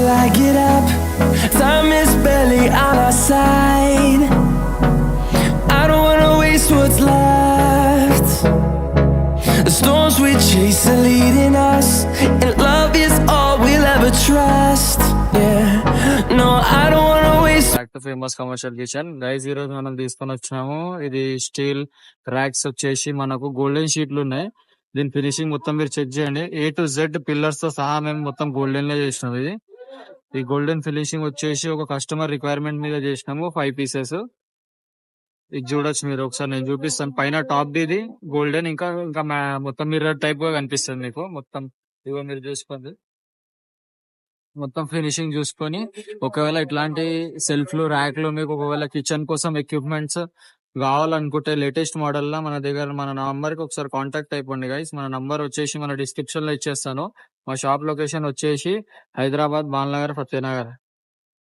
I get up, time is barely on our side. I don't wanna waste what's left. The storms we chase are leading us, and love is all we'll ever trust. Yeah, no, I don't wanna waste. Back to famous commercial kitchen guys. ఈ రోజు మనం తీసుకొని వచ్చాము. ఇది steel racks వచ్చేసి మనకు golden షీట్లు ఉన్నాయి. దీని ఫినిషింగ్ మొత్తం మీరు చెక్ చేయండి. A to Z పిల్లర్స్ తో సహా మేము మొత్తం గోల్డెన్ లో చేసినాం. ఇది ఈ గోల్డెన్ ఫినిషింగ్ వచ్చేసి ఒక కస్టమర్ రిక్వైర్మెంట్ మీద చేసినాము. 5 పీసెస్ ఇది చూడొచ్చు మీరు. ఒకసారి నేను చూపిస్తాను. పైన టాప్ ఇది గోల్డెన్, ఇంకా ఇంకా మొత్తం మిర్రర్ టైప్ గా కనిపిస్తుంది మీకు. మొత్తం ఇగో మీరు చూసుకోండి. మొత్తం ఫినిషింగ్ చూసుకొని ఒకవేళ ఇట్లాంటి సెల్ఫ్లు ర్యాక్లు మీకు ఒకవేళ కిచెన్ కోసం ఎక్విప్మెంట్స్ కావాలనుకుంటే లేటెస్ట్ మోడల్ లా మన దగ్గర మన నంబర్ కి ఒకసారి కాంటాక్ట్ అయిపోండి గైస్. మన నంబర్ వచ్చేసి మన డిస్క్రిప్షన్ లో ఇచ్చేస్తాను. మా షాప్ లొకేషన్ వచ్చేసి హైదరాబాద్ బాలనగర్ ఫతేనగర్.